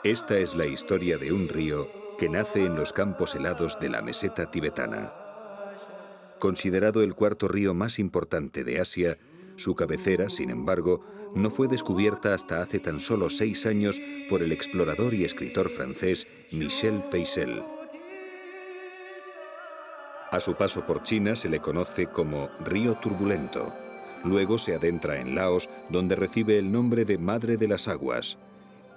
Esta es la historia de un río que nace en los campos helados de la meseta tibetana. Considerado el cuarto río más importante de Asia, su cabecera, sin embargo, no fue descubierta hasta hace tan solo 6 años por el explorador y escritor francés Michel Peissel. A su paso por China se le conoce como Río Turbulento. Luego se adentra en Laos, donde recibe el nombre de Madre de las Aguas.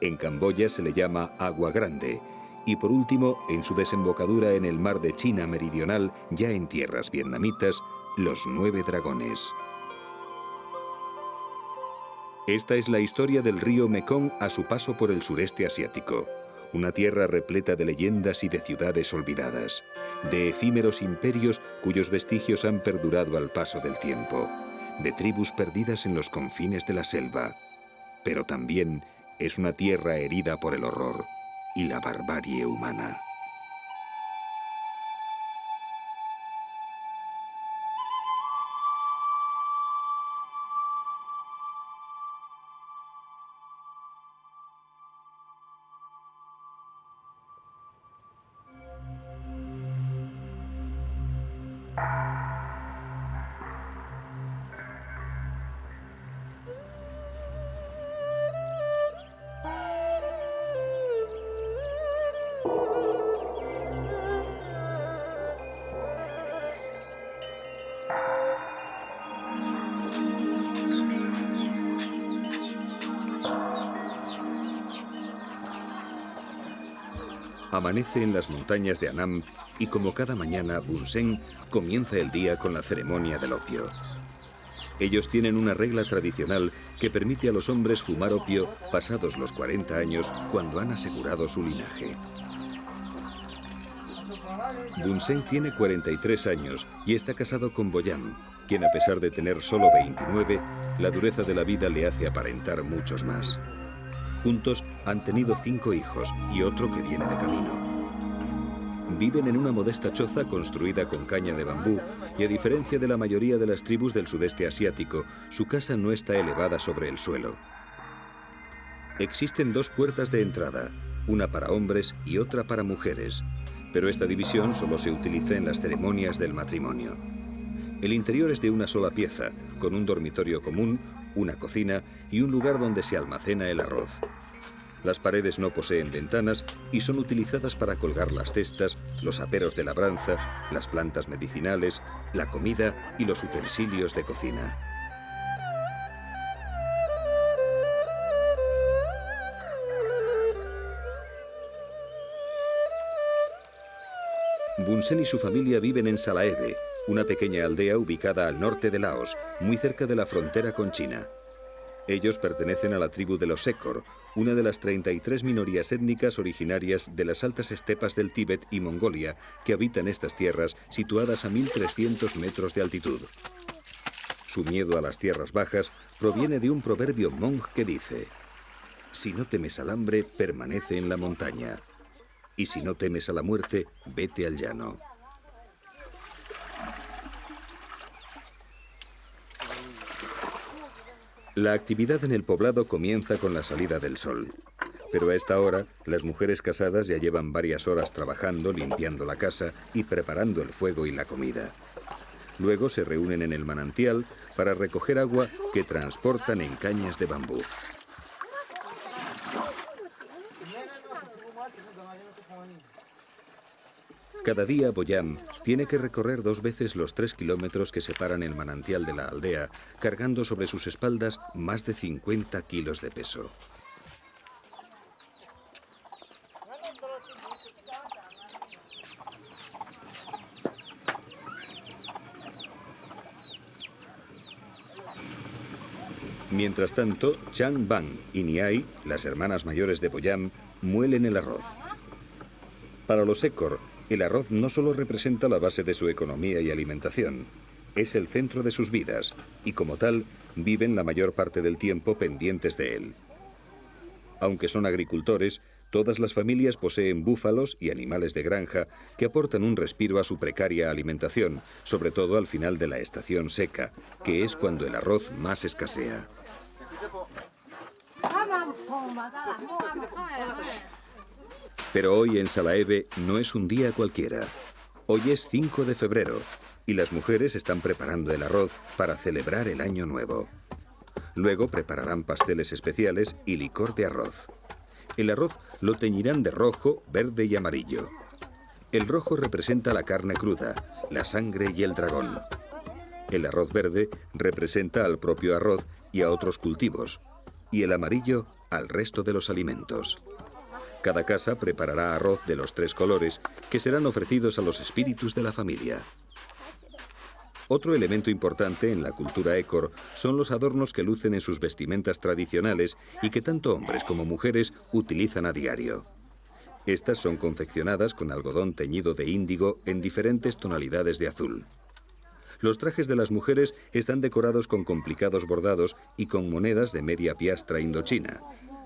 En Camboya se le llama Agua Grande. Y por último, en su desembocadura en el mar de China Meridional, ya en tierras vietnamitas, los 9 dragones. Esta es la historia del río Mekong a su paso por el sureste asiático. Una tierra repleta de leyendas y de ciudades olvidadas, de efímeros imperios cuyos vestigios han perdurado al paso del tiempo, de tribus perdidas en los confines de la selva. Pero también es una tierra herida por el horror y la barbarie humana. Amanece en las montañas de Annam y como cada mañana, Bun Sen comienza el día con la ceremonia del opio. Ellos tienen una regla tradicional que permite a los hombres fumar opio pasados los 40 años cuando han asegurado su linaje. Bun Sen tiene 43 años y está casado con Boyam, quien a pesar de tener solo 29, la dureza de la vida le hace aparentar muchos más. Juntos han tenido 5 hijos y otro que viene de camino. Viven en una modesta choza construida con caña de bambú y a diferencia de la mayoría de las tribus del sudeste asiático, su casa no está elevada sobre el suelo. Existen 2 puertas de entrada, una para hombres y otra para mujeres, pero esta división solo se utiliza en las ceremonias del matrimonio. El interior es de una sola pieza, con un dormitorio común, una cocina y un lugar donde se almacena el arroz. Las paredes no poseen ventanas y son utilizadas para colgar las cestas, los aperos de labranza, las plantas medicinales, la comida y los utensilios de cocina. Bun Sen y su familia viven en Salaebe, una pequeña aldea ubicada al norte de Laos, muy cerca de la frontera con China. Ellos pertenecen a la tribu de los Sekor, una de las 33 minorías étnicas originarias de las altas estepas del Tíbet y Mongolia que habitan estas tierras situadas a 1300 metros de altitud. Su miedo a las tierras bajas proviene de un proverbio hmong que dice: si no temes al hambre, permanece en la montaña. Y si no temes a la muerte, vete al llano. La actividad en el poblado comienza con la salida del sol. Pero a esta hora, las mujeres casadas ya llevan varias horas trabajando, limpiando la casa y preparando el fuego y la comida. Luego se reúnen en el manantial para recoger agua que transportan en cañas de bambú. Cada día Boyam tiene que recorrer 2 veces los 3 kilómetros que separan el manantial de la aldea, cargando sobre sus espaldas más de 50 kilos de peso. Mientras tanto, Chang Bang y Niai, las hermanas mayores de Boyam, muelen el arroz. Para los Sekor, el arroz no solo representa la base de su economía y alimentación. es el centro de sus vidas y como tal viven la mayor parte del tiempo pendientes de él. Aunque son agricultores, todas las familias poseen búfalos y animales de granja que aportan un respiro a su precaria alimentación, sobre todo al final de la estación seca, que es cuando el arroz más escasea. Pero hoy en Salaeve no es un día cualquiera. Hoy es 5 de febrero y las mujeres están preparando el arroz para celebrar el Año Nuevo. Luego prepararán pasteles especiales y licor de arroz. El arroz lo teñirán de rojo, verde y amarillo. El rojo representa la carne cruda, la sangre y el dragón. El arroz verde representa al propio arroz y a otros cultivos. Y el amarillo al resto de los alimentos. Cada casa preparará arroz de los 3 colores que serán ofrecidos a los espíritus de la familia. Otro elemento importante en la cultura écor son los adornos que lucen en sus vestimentas tradicionales y que tanto hombres como mujeres utilizan a diario. Estas son confeccionadas con algodón teñido de índigo en diferentes tonalidades de azul. Los trajes de las mujeres están decorados con complicados bordados y con monedas de media piastra indochina.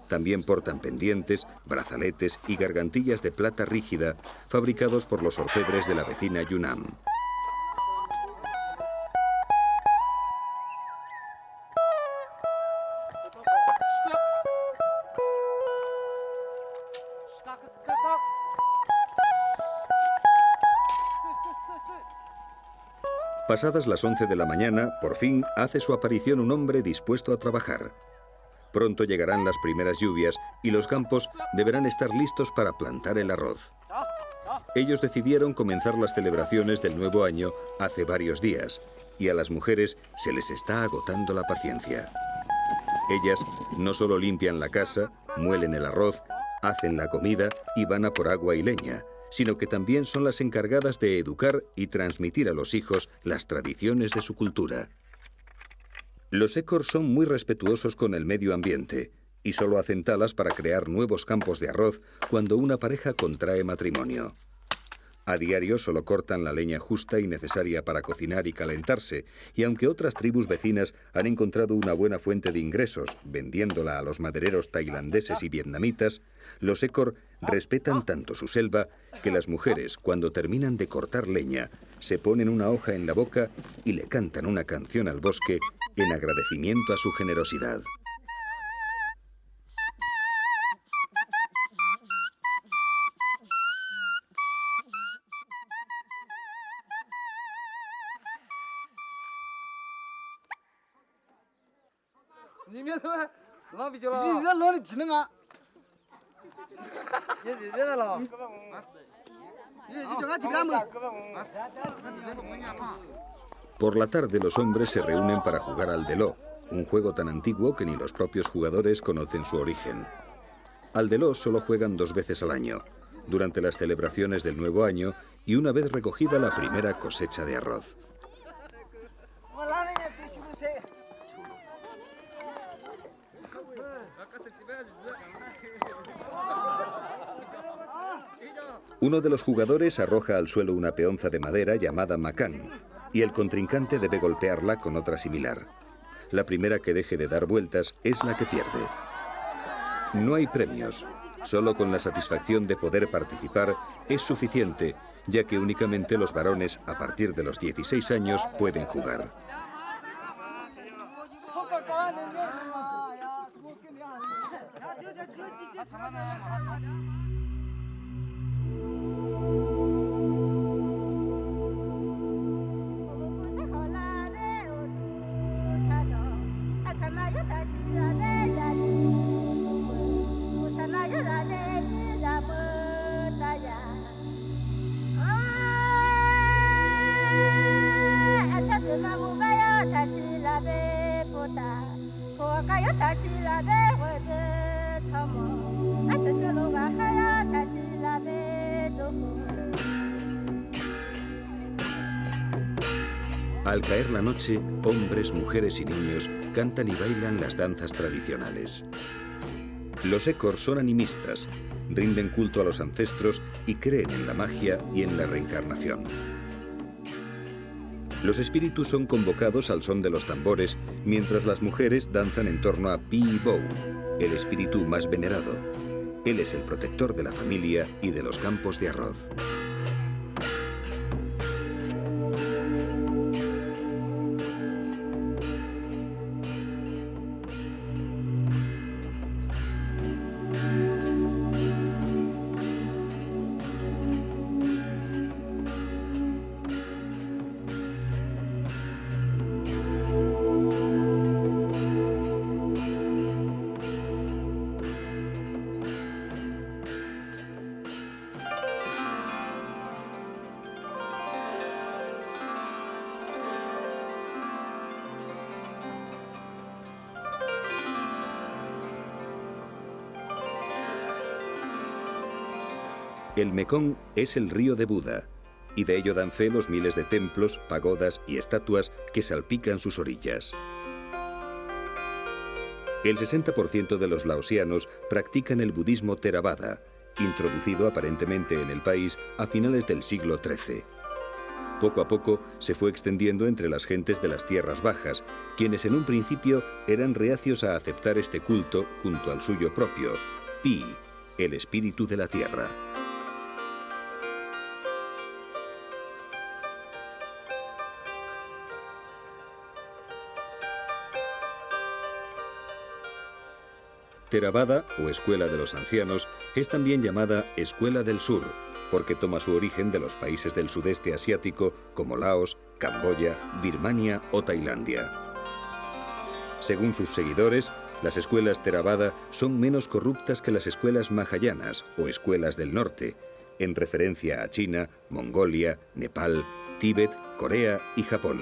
También portan pendientes, brazaletes y gargantillas de plata rígida fabricados por los orfebres de la vecina Yunnan. Pasadas las 11 de la mañana, por fin hace su aparición un hombre dispuesto a trabajar. Pronto llegarán las primeras lluvias y los campos deberán estar listos para plantar el arroz. Ellos decidieron comenzar las celebraciones del nuevo año hace varios días y a las mujeres se les está agotando la paciencia. Ellas no solo limpian la casa, muelen el arroz, hacen la comida y van a por agua y leña, sino que también son las encargadas de educar y transmitir a los hijos las tradiciones de su cultura. Los écor son muy respetuosos con el medio ambiente y solo hacen talas para crear nuevos campos de arroz cuando una pareja contrae matrimonio. A diario solo cortan la leña justa y necesaria para cocinar y calentarse, y aunque otras tribus vecinas han encontrado una buena fuente de ingresos vendiéndola a los madereros tailandeses y vietnamitas, los écor respetan tanto su selva que las mujeres, cuando terminan de cortar leña, se ponen una hoja en la boca y le cantan una canción al bosque en agradecimiento a su generosidad. Por la tarde los hombres se reúnen para jugar al deló, un juego tan antiguo que ni los propios jugadores conocen su origen. Al deló solo juegan 2 veces al año, durante las celebraciones del nuevo año y una vez recogida la primera cosecha de arroz. Uno de los jugadores arroja al suelo una peonza de madera llamada macán y el contrincante debe golpearla con otra similar. La primera que deje de dar vueltas es la que pierde. No hay premios, solo con la satisfacción de poder participar es suficiente, ya que únicamente los varones a partir de los 16 años pueden jugar. Al caer la noche, hombres, mujeres y niños cantan y bailan las danzas tradicionales. Los écor son animistas, rinden culto a los ancestros y creen en la magia y en la reencarnación. Los espíritus son convocados al son de los tambores, mientras las mujeres danzan en torno a Pi Bou, el espíritu más venerado. Él es el protector de la familia y de los campos de arroz. El Mekong es el río de Buda, y de ello dan fe los miles de templos, pagodas y estatuas que salpican sus orillas. El 60% de los laosianos practican el budismo Theravada, introducido aparentemente en el país a finales del siglo XIII. Poco a poco se fue extendiendo entre las gentes de las tierras bajas, quienes en un principio eran reacios a aceptar este culto junto al suyo propio, Pi, el espíritu de la tierra. Theravada, o Escuela de los Ancianos, es también llamada Escuela del Sur, porque toma su origen de los países del sudeste asiático como Laos, Camboya, Birmania o Tailandia. Según sus seguidores, las escuelas Theravada son menos corruptas que las escuelas Mahayanas, o escuelas del norte, en referencia a China, Mongolia, Nepal, Tíbet, Corea y Japón,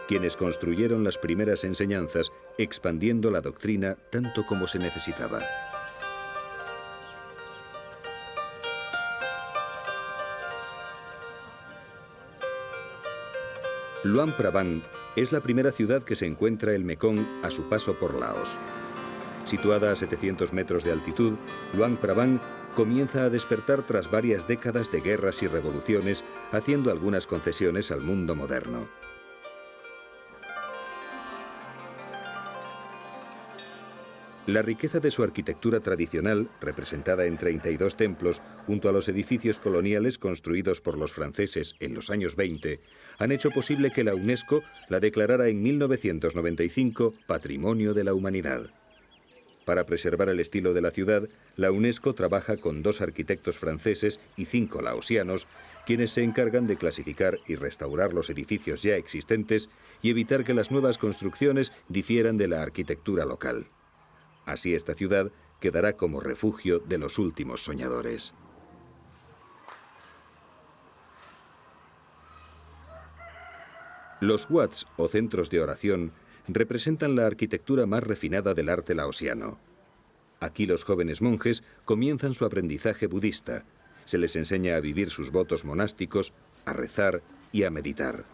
quienes construyeron las primeras enseñanzas, expandiendo la doctrina tanto como se necesitaba. Luang Prabang es la primera ciudad que se encuentra el Mekong a su paso por Laos. Situada a 700 metros de altitud, Luang Prabang comienza a despertar tras varias décadas de guerras y revoluciones, haciendo algunas concesiones al mundo moderno. La riqueza de su arquitectura tradicional, representada en 32 templos, junto a los edificios coloniales construidos por los franceses en los años 20, han hecho posible que la UNESCO la declarara en 1995 Patrimonio de la Humanidad. Para preservar el estilo de la ciudad, la UNESCO trabaja con 2 arquitectos franceses y 5 laosianos, quienes se encargan de clasificar y restaurar los edificios ya existentes y evitar que las nuevas construcciones difieran de la arquitectura local. Así esta ciudad quedará como refugio de los últimos soñadores. Los wats, o centros de oración, representan la arquitectura más refinada del arte laosiano. Aquí los jóvenes monjes comienzan su aprendizaje budista. Se les enseña a vivir sus votos monásticos, a rezar y a meditar.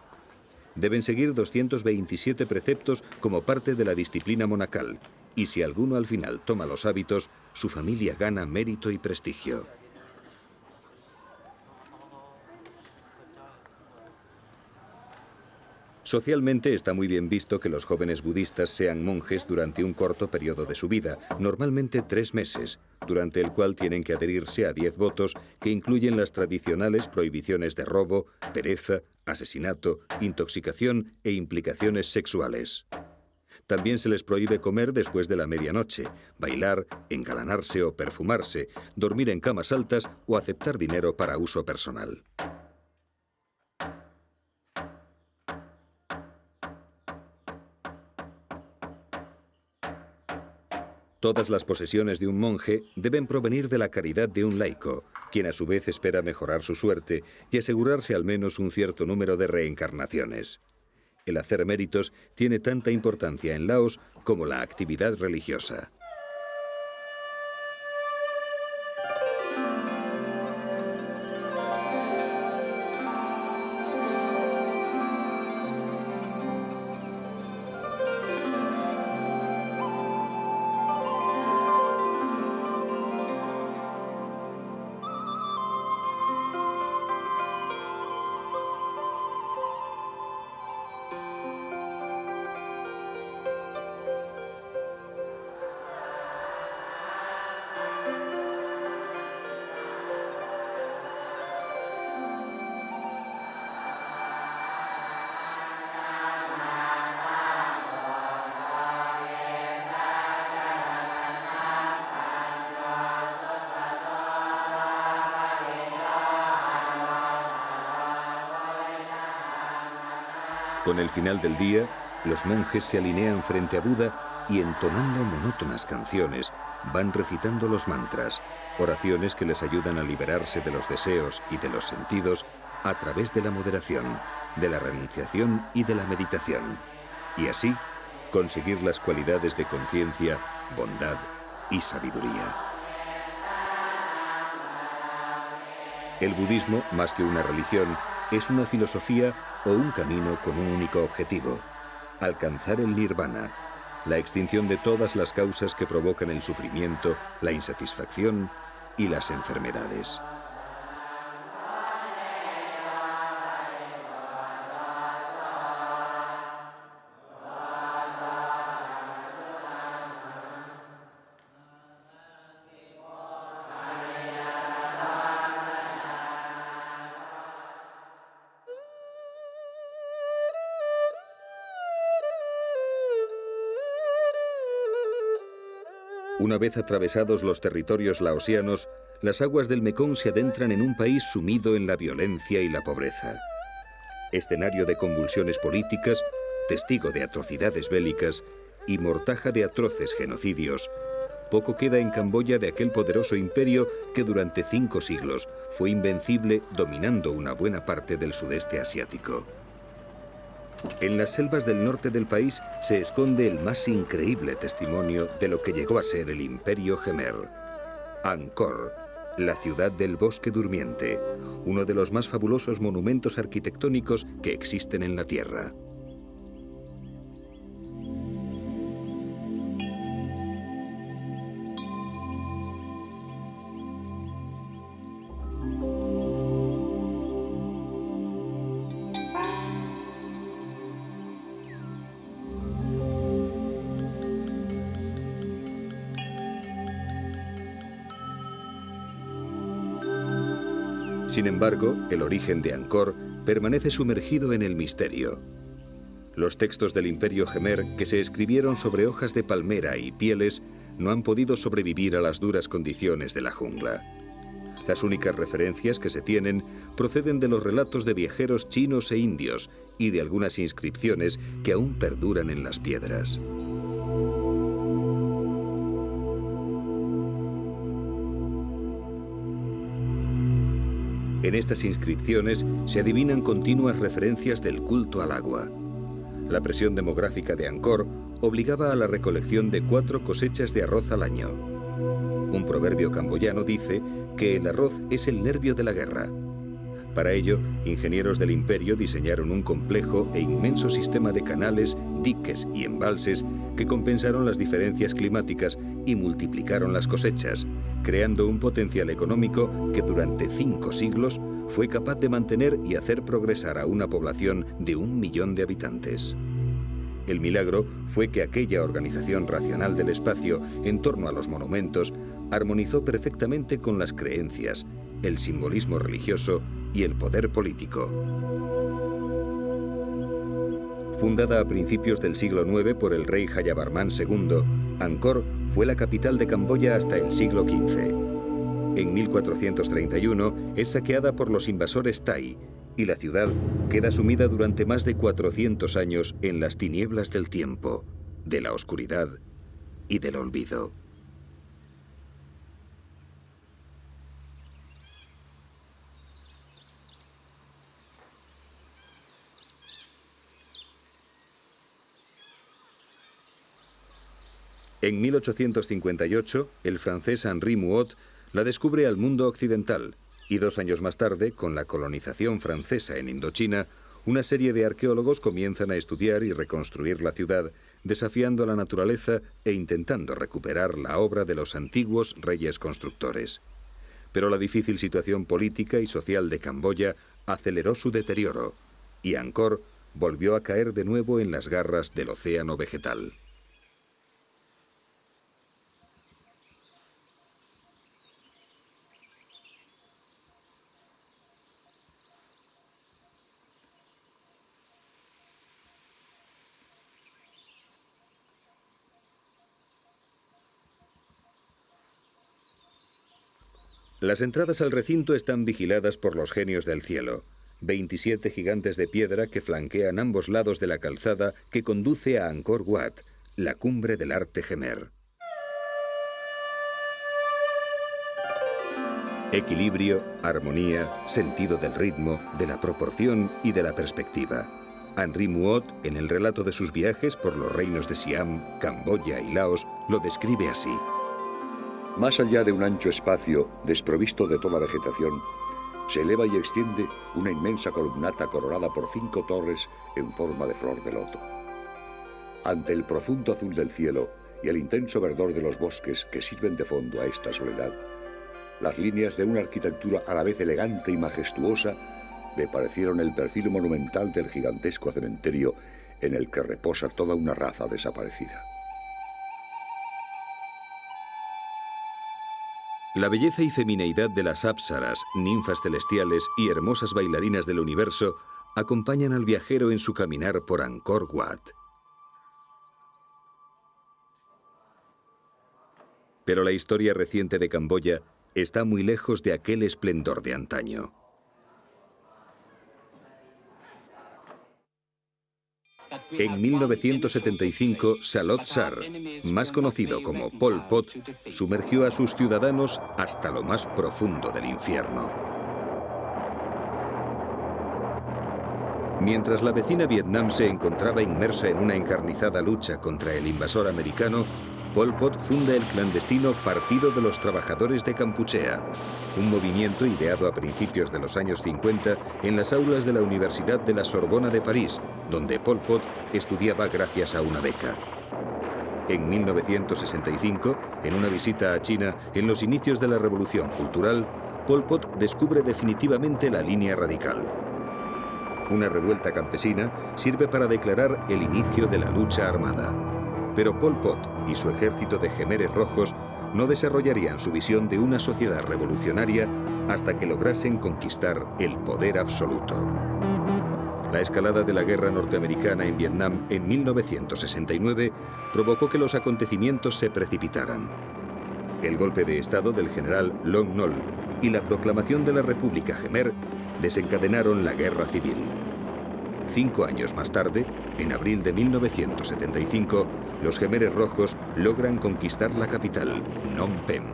Deben seguir 227 preceptos como parte de la disciplina monacal, y si alguno al final toma los hábitos, su familia gana mérito y prestigio. Socialmente está muy bien visto que los jóvenes budistas sean monjes durante un corto periodo de su vida, normalmente 3 meses, durante el cual tienen que adherirse a 10 votos que incluyen las tradicionales prohibiciones de robo, pereza, asesinato, intoxicación e implicaciones sexuales. También se les prohíbe comer después de la medianoche, bailar, engalanarse o perfumarse, dormir en camas altas o aceptar dinero para uso personal. Todas las posesiones de un monje deben provenir de la caridad de un laico, quien a su vez espera mejorar su suerte y asegurarse al menos un cierto número de reencarnaciones. El hacer méritos tiene tanta importancia en Laos como la actividad religiosa. Con el final del día, los monjes se alinean frente a Buda y entonando monótonas canciones, van recitando los mantras, oraciones que les ayudan a liberarse de los deseos y de los sentidos a través de la moderación, de la renunciación y de la meditación. Y así, conseguir las cualidades de conciencia, bondad y sabiduría. El budismo, más que una religión, es una filosofía o un camino con un único objetivo: alcanzar el nirvana, la extinción de todas las causas que provocan el sufrimiento, la insatisfacción y las enfermedades. Una vez atravesados los territorios laosianos, las aguas del Mekong se adentran en un país sumido en la violencia y la pobreza. Escenario de convulsiones políticas, testigo de atrocidades bélicas y mortaja de atroces genocidios, poco queda en Camboya de aquel poderoso imperio que durante 5 siglos fue invencible, dominando una buena parte del sudeste asiático. En las selvas del norte del país se esconde el más increíble testimonio de lo que llegó a ser el Imperio Khmer. Angkor, la ciudad del bosque durmiente, uno de los más fabulosos monumentos arquitectónicos que existen en la Tierra. Sin embargo, el origen de Angkor permanece sumergido en el misterio. Los textos del Imperio Khmer, que se escribieron sobre hojas de palmera y pieles, no han podido sobrevivir a las duras condiciones de la jungla. Las únicas referencias que se tienen proceden de los relatos de viajeros chinos e indios y de algunas inscripciones que aún perduran en las piedras. En estas inscripciones se adivinan continuas referencias del culto al agua. La presión demográfica de Angkor obligaba a la recolección de 4 cosechas de arroz al año. Un proverbio camboyano dice que el arroz es el nervio de la guerra. Para ello, ingenieros del imperio diseñaron un complejo e inmenso sistema de canales, diques y embalses que compensaron las diferencias climáticas y multiplicaron las cosechas, creando un potencial económico que durante 5 siglos fue capaz de mantener y hacer progresar a una población de 1 millón de habitantes. El milagro fue que aquella organización racional del espacio en torno a los monumentos armonizó perfectamente con las creencias, el simbolismo religioso y el poder político. Fundada a principios del siglo IX por el rey Jayavarman II, Angkor fue la capital de Camboya hasta el siglo XV. En 1431 es saqueada por los invasores Thai y la ciudad queda sumida durante más de 400 años en las tinieblas del tiempo, de la oscuridad y del olvido. En 1858, el francés Henri Mouhot la descubre al mundo occidental y 2 años más tarde, con la colonización francesa en Indochina, una serie de arqueólogos comienzan a estudiar y reconstruir la ciudad, desafiando a la naturaleza e intentando recuperar la obra de los antiguos reyes constructores. Pero la difícil situación política y social de Camboya aceleró su deterioro, y Angkor volvió a caer de nuevo en las garras del océano vegetal. Las entradas al recinto están vigiladas por los genios del cielo, 27 gigantes de piedra que flanquean ambos lados de la calzada que conduce a Angkor Wat, la cumbre del arte Jemer. Equilibrio, armonía, sentido del ritmo, de la proporción y de la perspectiva. Henri Muot, en el relato de sus viajes por los reinos de Siam, Camboya y Laos, lo describe así. Más allá de un ancho espacio, desprovisto de toda vegetación, se eleva y extiende una inmensa columnata coronada por 5 torres en forma de flor de loto. Ante el profundo azul del cielo y el intenso verdor de los bosques que sirven de fondo a esta soledad, las líneas de una arquitectura a la vez elegante y majestuosa me parecieron el perfil monumental del gigantesco cementerio en el que reposa toda una raza desaparecida. La belleza y femineidad de las apsaras, ninfas celestiales y hermosas bailarinas del universo acompañan al viajero en su caminar por Angkor Wat. Pero la historia reciente de Camboya está muy lejos de aquel esplendor de antaño. En 1975, Salot Sar, más conocido como Pol Pot, sumergió a sus ciudadanos hasta lo más profundo del infierno. Mientras la vecina Vietnam se encontraba inmersa en una encarnizada lucha contra el invasor americano, Pol Pot funda el clandestino Partido de los Trabajadores de Kampuchea, un movimiento ideado a principios de los años 50 en las aulas de la Universidad de la Sorbona de París, donde Pol Pot estudiaba gracias a una beca. En 1965, en una visita a China en los inicios de la Revolución Cultural, Pol Pot descubre definitivamente la línea radical. Una revuelta campesina sirve para declarar el inicio de la lucha armada. Pero Pol Pot y su ejército de jemeres rojos no desarrollarían su visión de una sociedad revolucionaria hasta que lograsen conquistar el poder absoluto. La escalada de la guerra norteamericana en Vietnam en 1969 provocó que los acontecimientos se precipitaran. El golpe de estado del general Lon Nol y la proclamación de la República Jemer desencadenaron la guerra civil. 5 años más tarde, en abril de 1975, los jemeres rojos logran conquistar la capital, Phnom Penh.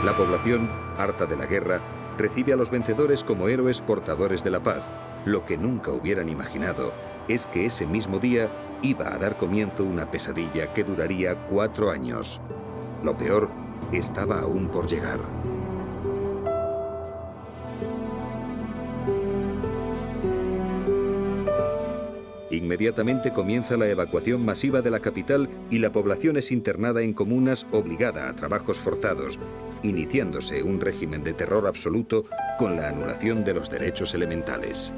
La población, harta de la guerra, recibe a los vencedores como héroes portadores de la paz. Lo que nunca hubieran imaginado es que ese mismo día iba a dar comienzo una pesadilla que duraría 4 años. Lo peor estaba aún por llegar. Inmediatamente comienza la evacuación masiva de la capital y la población es internada en comunas obligada a trabajos forzados, iniciándose un régimen de terror absoluto con la anulación de los derechos elementales.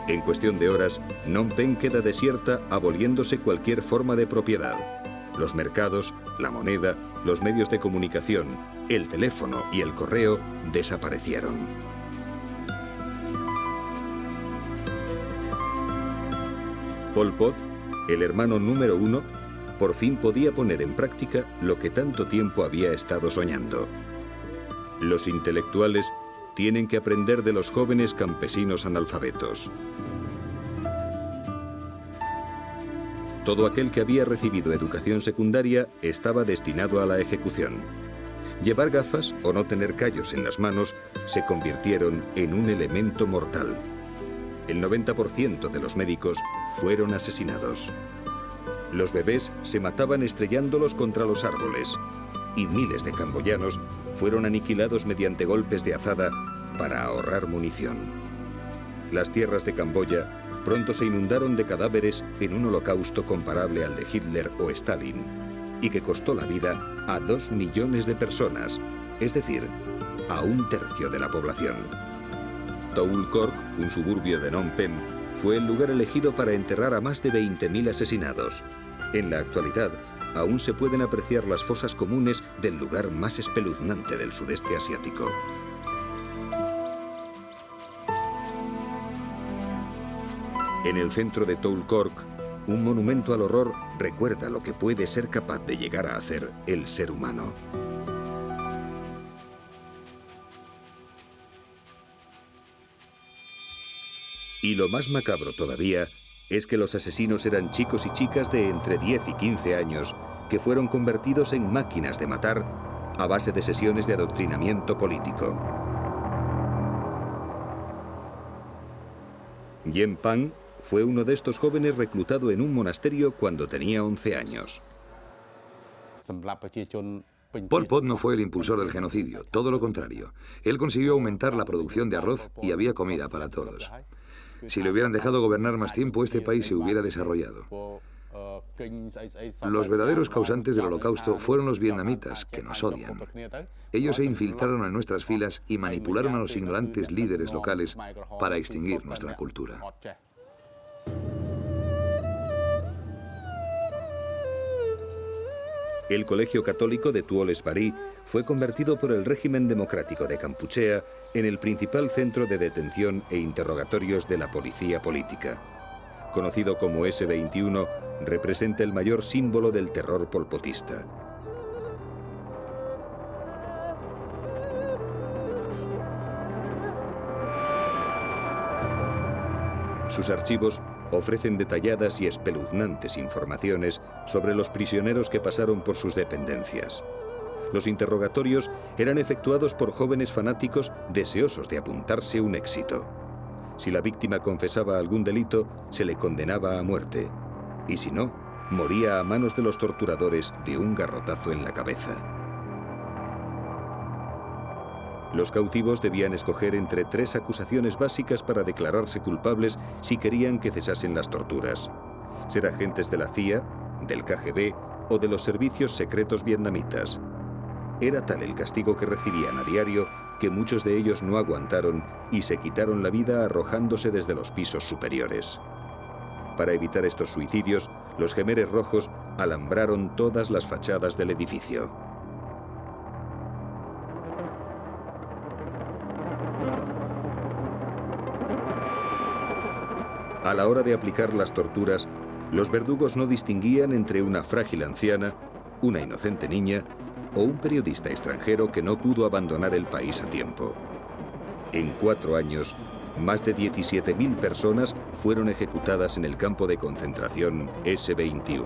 En cuestión de horas, Phnom Penh queda desierta, aboliéndose cualquier forma de propiedad. Los mercados, la moneda, los medios de comunicación, el teléfono y el correo desaparecieron. Pol Pot, el hermano número 1, por fin podía poner en práctica lo que tanto tiempo había estado soñando. Los intelectuales tienen que aprender de los jóvenes campesinos analfabetos. Todo aquel que había recibido educación secundaria estaba destinado a la ejecución. Llevar gafas o no tener callos en las manos se convirtieron en un elemento mortal. El 90% de los médicos fueron asesinados. Los bebés se mataban estrellándolos contra los árboles y miles de camboyanos fueron aniquilados mediante golpes de azada para ahorrar munición. Las tierras de Camboya pronto se inundaron de cadáveres en un holocausto comparable al de Hitler o Stalin y que costó la vida a 2 millones de personas, es decir, a 1/3 de la población. Toul Kork, un suburbio de Phnom Penh, fue el lugar elegido para enterrar a más de 20.000 asesinados. En la actualidad, aún se pueden apreciar las fosas comunes del lugar más espeluznante del sudeste asiático. En el centro de Toul Kork, un monumento al horror recuerda lo que puede ser capaz de llegar a hacer el ser humano. Y lo más macabro todavía es que los asesinos eran chicos y chicas de entre 10 y 15 años que fueron convertidos en máquinas de matar a base de sesiones de adoctrinamiento político. Yen Pang fue uno de estos jóvenes reclutado en un monasterio cuando tenía 11 años. Pol Pot no fue el impulsor del genocidio, todo lo contrario. Él consiguió aumentar la producción de arroz y había comida para todos. Si le hubieran dejado gobernar más tiempo, este país se hubiera desarrollado. Los verdaderos causantes del holocausto fueron los vietnamitas, que nos odian. Ellos se infiltraron en nuestras filas y manipularon a los ignorantes líderes locales para extinguir nuestra cultura. El colegio católico de Tuoles Barí fue convertido por el régimen democrático de Kampuchea en el principal centro de detención e interrogatorios de la policía política. Conocido como S-21, representa el mayor símbolo del terror polpotista. Sus archivos ofrecen detalladas y espeluznantes informaciones sobre los prisioneros que pasaron por sus dependencias. Los interrogatorios eran efectuados por jóvenes fanáticos deseosos de apuntarse un éxito. Si la víctima confesaba algún delito, se le condenaba a muerte. Y si no, moría a manos de los torturadores de un garrotazo en la cabeza. Los cautivos debían escoger entre 3 acusaciones básicas para declararse culpables si querían que cesasen las torturas: ser agentes de la CIA, del KGB o de los servicios secretos vietnamitas. Era tal el castigo que recibían a diario que muchos de ellos no aguantaron y se quitaron la vida arrojándose desde los pisos superiores. Para evitar estos suicidios, los Khmeres rojos alambraron todas las fachadas del edificio. A la hora de aplicar las torturas, los verdugos no distinguían entre una frágil anciana, una inocente niña o un periodista extranjero que no pudo abandonar el país a tiempo. En 4 años, más de 17.000 personas fueron ejecutadas en el campo de concentración S-21.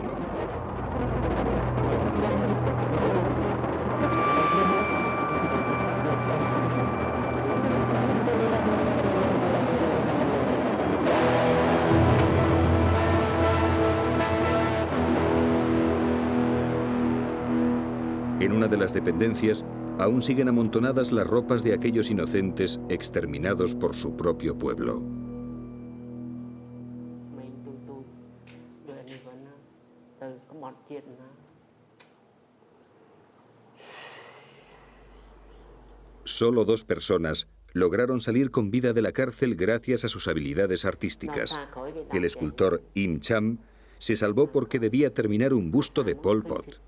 En una de las dependencias, aún siguen amontonadas las ropas de aquellos inocentes exterminados por su propio pueblo. Solo 2 personas lograron salir con vida de la cárcel gracias a sus habilidades artísticas. El escultor Im Cham se salvó porque debía terminar un busto de Pol Pot.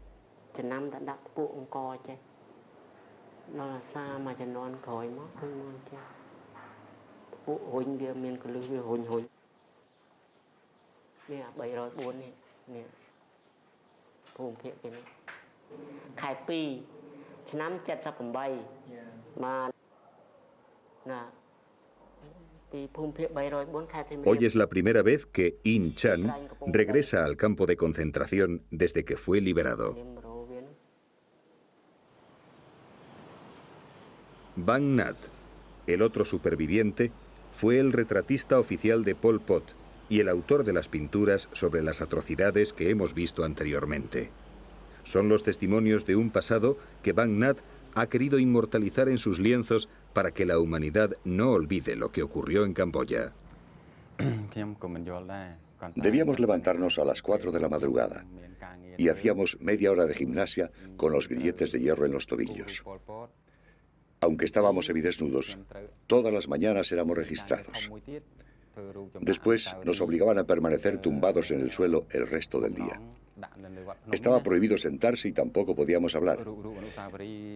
Hoy es la primera vez que In Chan regresa al campo de concentración desde que fue liberado. Bang Nhat, el otro superviviente, fue el retratista oficial de Pol Pot y el autor de las pinturas sobre las atrocidades que hemos visto anteriormente. Son los testimonios de un pasado que Bang Nhat ha querido inmortalizar en sus lienzos para que la humanidad no olvide lo que ocurrió en Camboya. Debíamos levantarnos a las 4 de la madrugada y hacíamos media hora de gimnasia con los grilletes de hierro en los tobillos. Aunque estábamos semidesnudos, todas las mañanas éramos registrados. Después nos obligaban a permanecer tumbados en el suelo el resto del día. Estaba prohibido sentarse y tampoco podíamos hablar.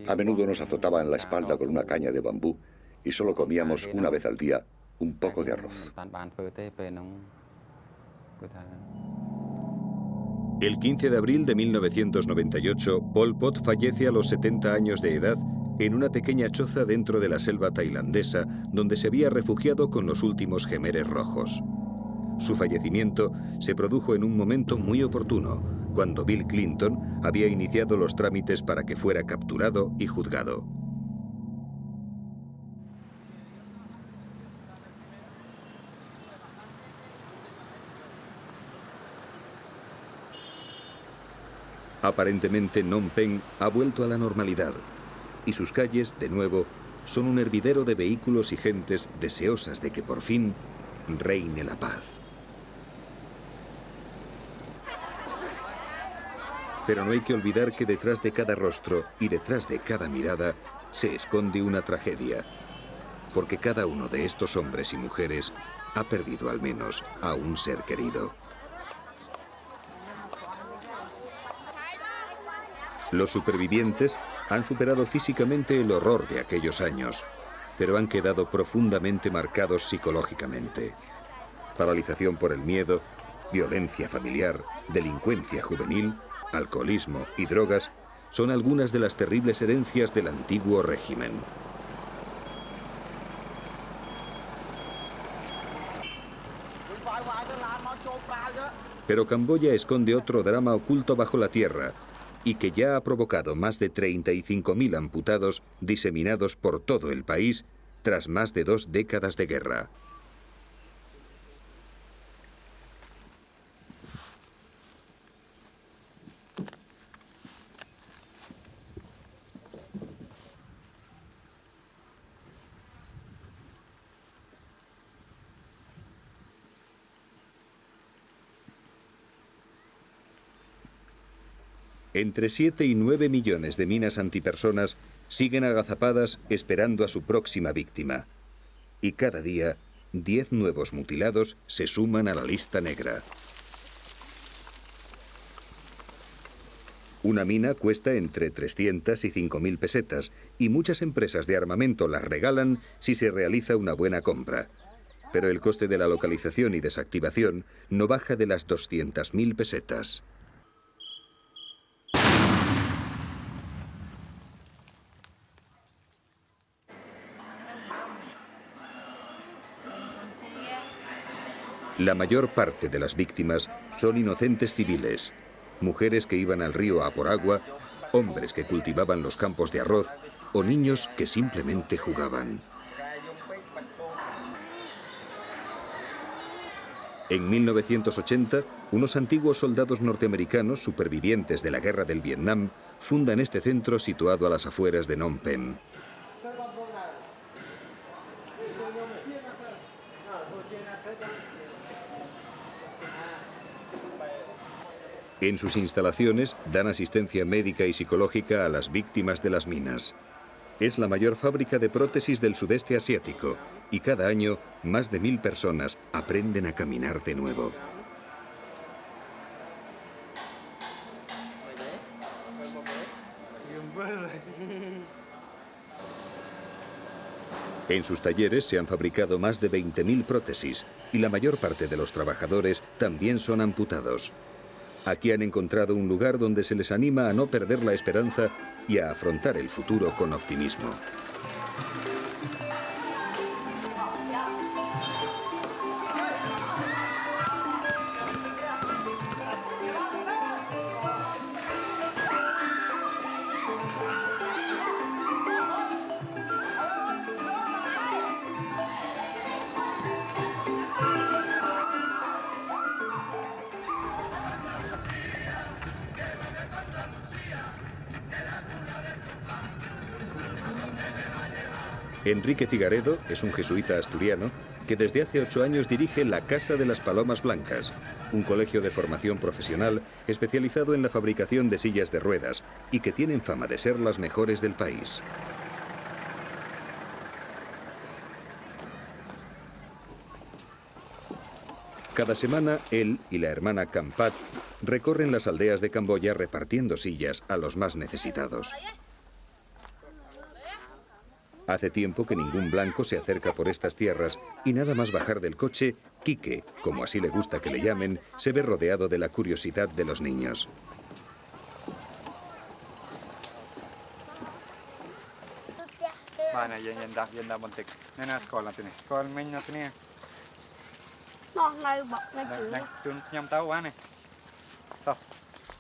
A menudo nos azotaban la espalda con una caña de bambú y solo comíamos una vez al día un poco de arroz. El 15 de abril de 1998, Pol Pot fallece a los 70 años de edad en una pequeña choza dentro de la selva tailandesa, donde se había refugiado con los últimos Jemeres rojos. Su fallecimiento se produjo en un momento muy oportuno, cuando Bill Clinton había iniciado los trámites para que fuera capturado y juzgado. Aparentemente Phnom Penh ha vuelto a la normalidad y sus calles, de nuevo, son un hervidero de vehículos y gentes deseosas de que por fin reine la paz. Pero no hay que olvidar que detrás de cada rostro y detrás de cada mirada se esconde una tragedia, porque cada uno de estos hombres y mujeres ha perdido al menos a un ser querido. Los supervivientes han superado físicamente el horror de aquellos años, pero han quedado profundamente marcados psicológicamente. Paralización por el miedo, violencia familiar, delincuencia juvenil, alcoholismo y drogas son algunas de las terribles herencias del antiguo régimen. Pero Camboya esconde otro drama oculto bajo la tierra y que ya ha provocado más de 35.000 amputados diseminados por todo el país tras más de 2 décadas de guerra. Entre 7 y 9 millones de minas antipersonas siguen agazapadas esperando a su próxima víctima. Y cada día, 10 nuevos mutilados se suman a la lista negra. Una mina cuesta entre 300 y 5.000 pesetas y muchas empresas de armamento las regalan si se realiza una buena compra. Pero el coste de la localización y desactivación no baja de las 200.000 pesetas. La mayor parte de las víctimas son inocentes civiles, mujeres que iban al río a por agua, hombres que cultivaban los campos de arroz o niños que simplemente jugaban. En 1980, unos antiguos soldados norteamericanos supervivientes de la guerra del Vietnam fundan este centro situado a las afueras de Phnom Penh. En sus instalaciones dan asistencia médica y psicológica a las víctimas de las minas. Es la mayor fábrica de prótesis del sudeste asiático y cada año más de 1.000 personas aprenden a caminar de nuevo. En sus talleres se han fabricado más de 20.000 prótesis y la mayor parte de los trabajadores también son amputados. Aquí han encontrado un lugar donde se les anima a no perder la esperanza y a afrontar el futuro con optimismo. Enrique Figaredo es un jesuita asturiano que desde hace 8 años dirige la Casa de las Palomas Blancas, un colegio de formación profesional especializado en la fabricación de sillas de ruedas y que tienen fama de ser las mejores del país. Cada semana, él y la hermana Kampat recorren las aldeas de Camboya repartiendo sillas a los más necesitados. Hace tiempo que ningún blanco se acerca por estas tierras y nada más bajar del coche, Quique, como así le gusta que le llamen, se ve rodeado de la curiosidad de los niños.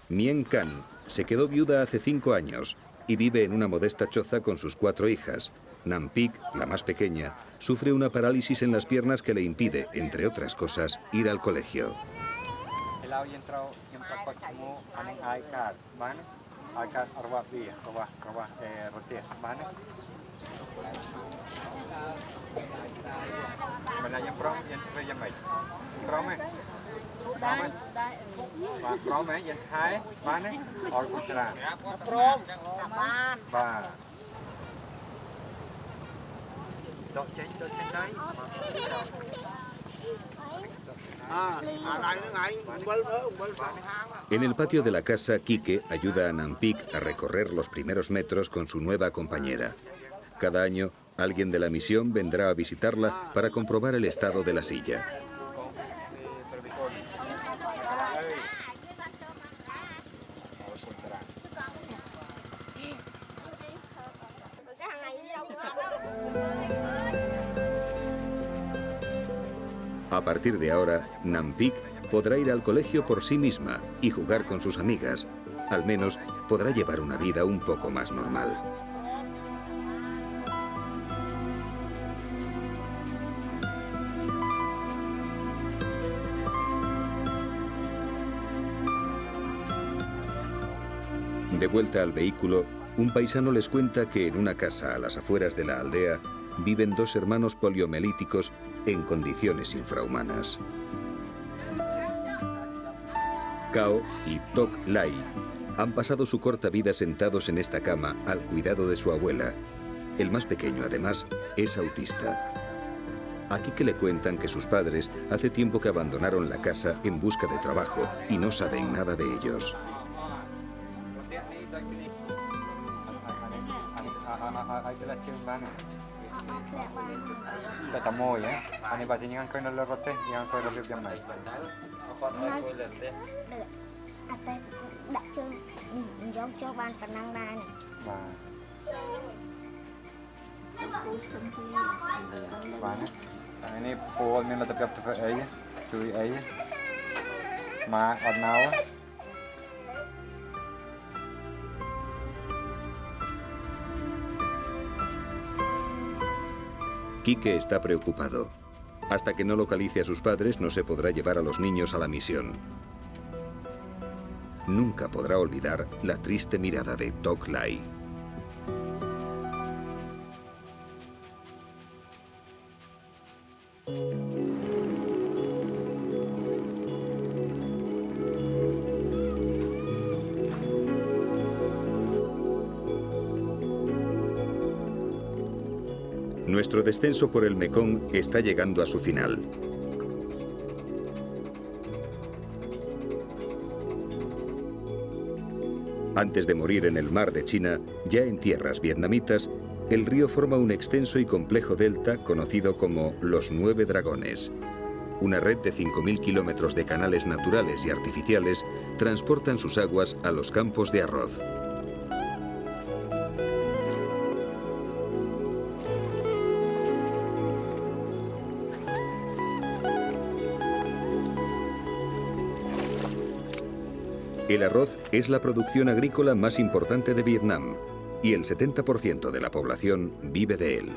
Mien Can se quedó viuda hace 5 años y vive en una modesta choza con sus 4 hijas. Nampik, la más pequeña, sufre una parálisis en las piernas que le impide, entre otras cosas, ir al colegio. En el patio de la casa, Kike ayuda a Nampik a recorrer los primeros metros con su nueva compañera. Cada año, alguien de la misión vendrá a visitarla para comprobar el estado de la silla. A partir de ahora, Nampik podrá ir al colegio por sí misma y jugar con sus amigas. Al menos podrá llevar una vida un poco más normal. De vuelta al vehículo, un paisano les cuenta que en una casa a las afueras de la aldea viven 2 hermanos poliomelíticos en condiciones infrahumanas. Kao y Tok Lai han pasado su corta vida sentados en esta cama al cuidado de su abuela. El más pequeño, además, es autista. A Kike le cuentan que sus padres hace tiempo que abandonaron la casa en busca de trabajo y no saben nada de ellos. Kike está preocupado. Hasta que no localice a sus padres, no se podrá llevar a los niños a la misión. Nunca podrá olvidar la triste mirada de Tok Lai. Nuestro descenso por el Mekong está llegando a su final. Antes de morir en el mar de China, ya en tierras vietnamitas, el río forma un extenso y complejo delta conocido como los 9 Dragones. Una red de 5.000 kilómetros de canales naturales y artificiales transportan sus aguas a los campos de arroz. El arroz es la producción agrícola más importante de Vietnam y el 70% de la población vive de él.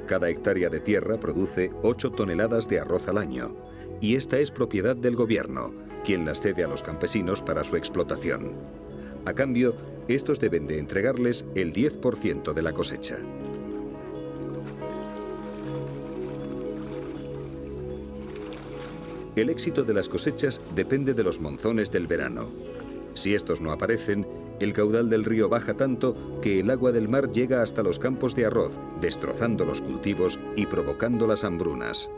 Cada hectárea de tierra produce 8 toneladas de arroz al año y esta es propiedad del gobierno, quien las cede a los campesinos para su explotación. A cambio, estos deben de entregarles el 10% de la cosecha. El éxito de las cosechas depende de los monzones del verano. Si estos no aparecen, el caudal del río baja tanto que el agua del mar llega hasta los campos de arroz, destrozando los cultivos y provocando las hambrunas.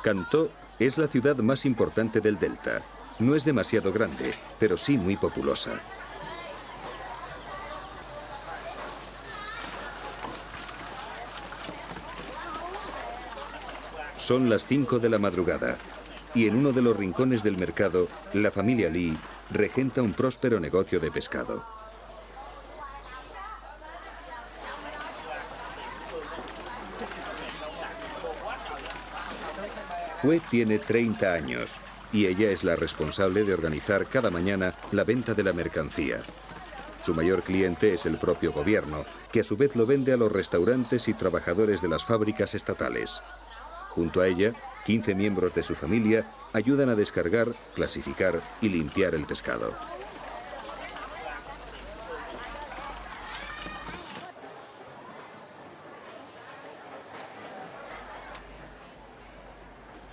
Can Tho es la ciudad más importante del delta. No es demasiado grande, pero sí muy populosa. Son las 5 de la madrugada y en uno de los rincones del mercado, la familia Lee regenta un próspero negocio de pescado. Hue tiene 30 años y ella es la responsable de organizar cada mañana la venta de la mercancía. Su mayor cliente es el propio gobierno, que a su vez lo vende a los restaurantes y trabajadores de las fábricas estatales. Junto a ella, 15 miembros de su familia ayudan a descargar, clasificar y limpiar el pescado.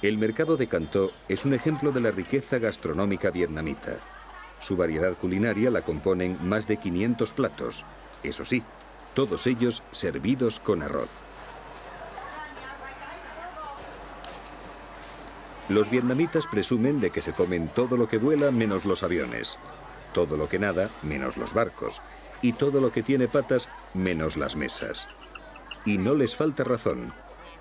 El mercado de Cantó es un ejemplo de la riqueza gastronómica vietnamita. Su variedad culinaria la componen más de 500 platos. Eso sí, todos ellos servidos con arroz. Los vietnamitas presumen de que se comen todo lo que vuela menos los aviones, todo lo que nada menos los barcos y todo lo que tiene patas menos las mesas. Y no les falta razón.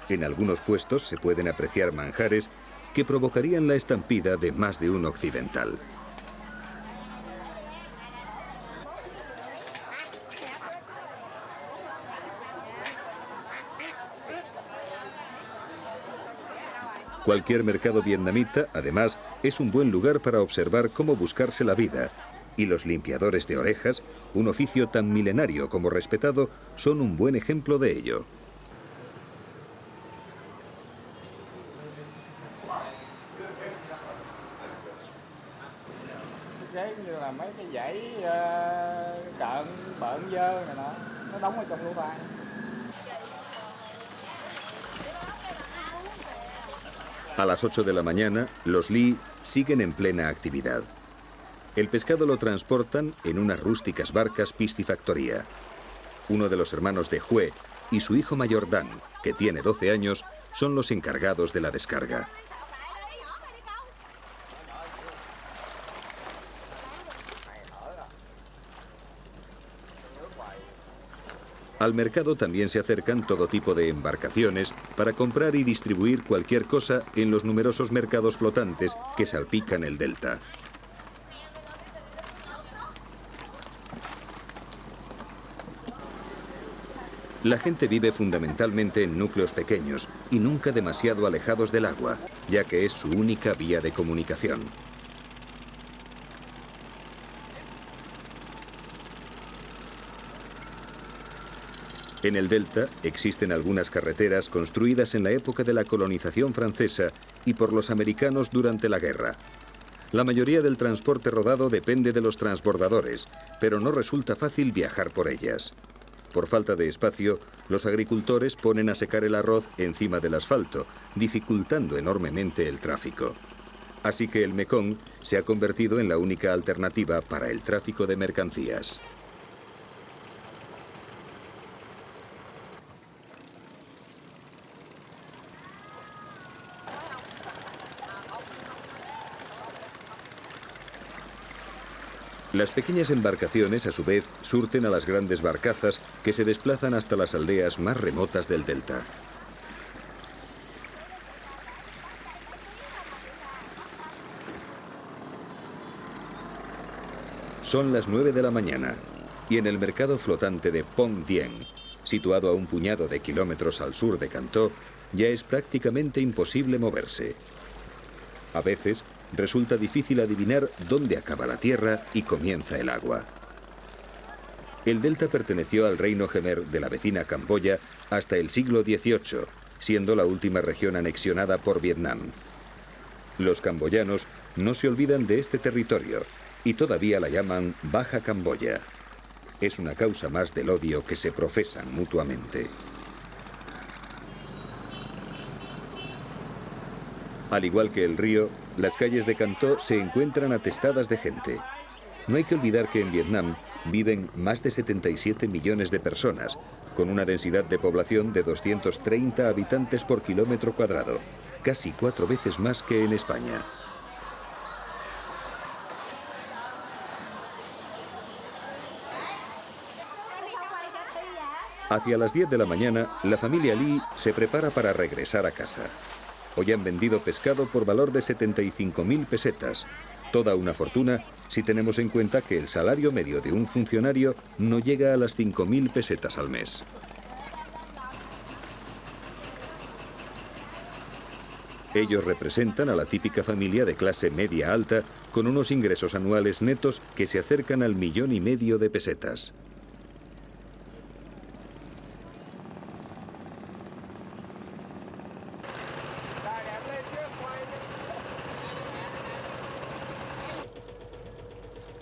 En algunos puestos se pueden apreciar manjares que provocarían la estampida de más de un occidental. Cualquier mercado vietnamita, además, es un buen lugar para observar cómo buscarse la vida. Y los limpiadores de orejas, un oficio tan milenario como respetado, son un buen ejemplo de ello. A las 8 de la mañana, los Lee siguen en plena actividad. El pescado lo transportan en unas rústicas barcas piscifactoría. Uno de los hermanos de Hue y su hijo mayor Dan, que tiene 12 años, son los encargados de la descarga. Al mercado también se acercan todo tipo de embarcaciones para comprar y distribuir cualquier cosa en los numerosos mercados flotantes que salpican el delta. La gente vive fundamentalmente en núcleos pequeños y nunca demasiado alejados del agua, ya que es su única vía de comunicación. En el delta existen algunas carreteras construidas en la época de la colonización francesa y por los americanos durante la guerra. La mayoría del transporte rodado depende de los transbordadores, pero no resulta fácil viajar por ellas. Por falta de espacio, los agricultores ponen a secar el arroz encima del asfalto, dificultando enormemente el tráfico. Así que el Mekong se ha convertido en la única alternativa para el tráfico de mercancías. Las pequeñas embarcaciones, a su vez, surten a las grandes barcazas que se desplazan hasta las aldeas más remotas del delta. Son las 9 de la mañana y en el mercado flotante de Pong Dien, situado a un puñado de kilómetros al sur de Cantó, ya es prácticamente imposible moverse. A veces, resulta difícil adivinar dónde acaba la tierra y comienza el agua. El delta perteneció al reino Khmer de la vecina Camboya hasta el siglo XVIII, siendo la última región anexionada por Vietnam. Los camboyanos no se olvidan de este territorio y todavía la llaman Baja Camboya. Es una causa más del odio que se profesan mutuamente. Al igual que el río, las calles de Cantó se encuentran atestadas de gente. No hay que olvidar que en Vietnam viven más de 77 millones de personas, con una densidad de población de 230 habitantes por kilómetro cuadrado, casi 4 veces más que en España. Hacia las 10 de la mañana, la familia Lee se prepara para regresar a casa. Hoy han vendido pescado por valor de 75.000 pesetas. Toda una fortuna si tenemos en cuenta que el salario medio de un funcionario no llega a las 5.000 pesetas al mes. Ellos representan a la típica familia de clase media-alta con unos ingresos anuales netos que se acercan al 1,5 millones de pesetas.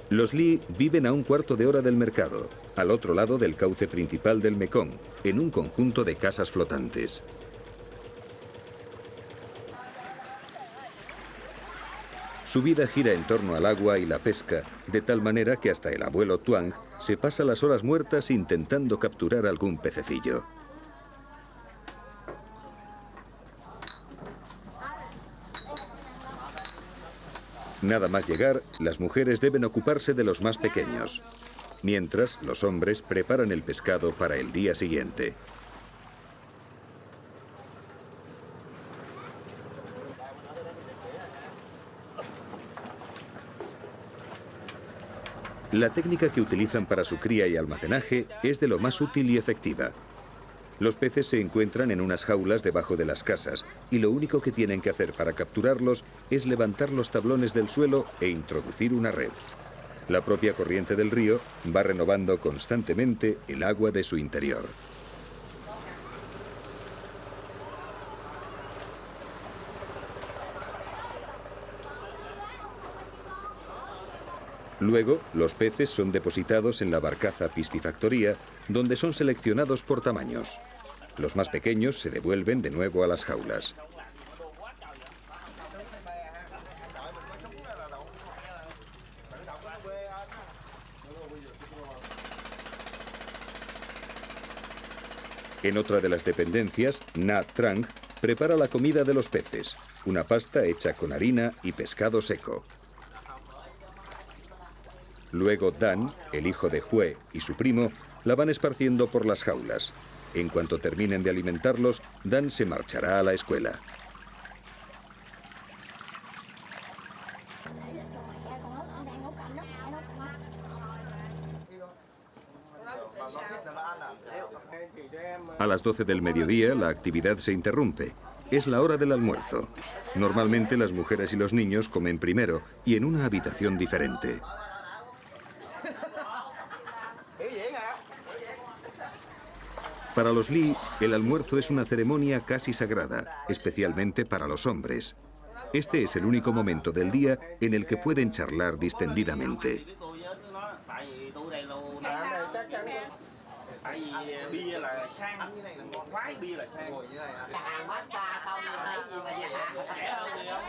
Los Lee viven a un cuarto de hora del mercado, al otro lado del cauce principal del Mekong, en un conjunto de casas flotantes. Su vida gira en torno al agua y la pesca, de tal manera que hasta el abuelo Tuang se pasa las horas muertas intentando capturar algún pececillo. Nada más llegar, las mujeres deben ocuparse de los más pequeños, mientras los hombres preparan el pescado para el día siguiente. La técnica que utilizan para su cría y almacenaje es de lo más útil y efectiva. Los peces se encuentran en unas jaulas debajo de las casas y lo único que tienen que hacer para capturarlos es levantar los tablones del suelo e introducir una red. La propia corriente del río va renovando constantemente el agua de su interior. Luego, los peces son depositados en la barcaza piscifactoría, donde son seleccionados por tamaños. Los más pequeños se devuelven de nuevo a las jaulas. En otra de las dependencias, Na Trang prepara la comida de los peces, una pasta hecha con harina y pescado seco. Luego Dan, el hijo de Hue y su primo, la van esparciendo por las jaulas. En cuanto terminen de alimentarlos, Dan se marchará a la escuela. A las 12 del mediodía, la actividad se interrumpe. Es la hora del almuerzo. Normalmente las mujeres y los niños comen primero y en una habitación diferente. Para los Lee, el almuerzo es una ceremonia casi sagrada, especialmente para los hombres. Este es el único momento del día en el que pueden charlar distendidamente.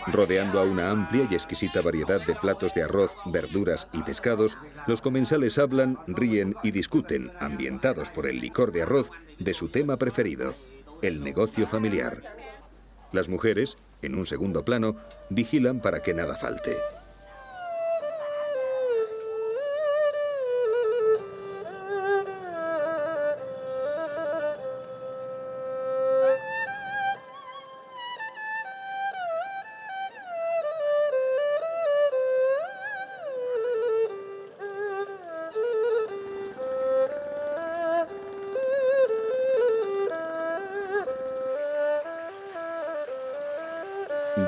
Rodeando a una amplia y exquisita variedad de platos de arroz, verduras y pescados, los comensales hablan, ríen y discuten, ambientados por el licor de arroz, de su tema preferido, el negocio familiar. Las mujeres, en un segundo plano, vigilan para que nada falte.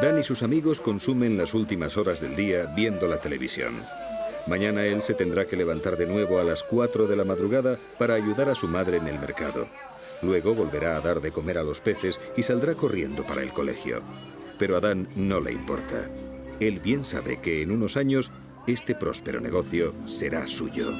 Dan y sus amigos consumen las últimas horas del día viendo la televisión. Mañana él se tendrá que levantar de nuevo a las 4 de la madrugada para ayudar a su madre en el mercado. Luego volverá a dar de comer a los peces y saldrá corriendo para el colegio. Pero a Dan no le importa. Él bien sabe que en unos años este próspero negocio será suyo.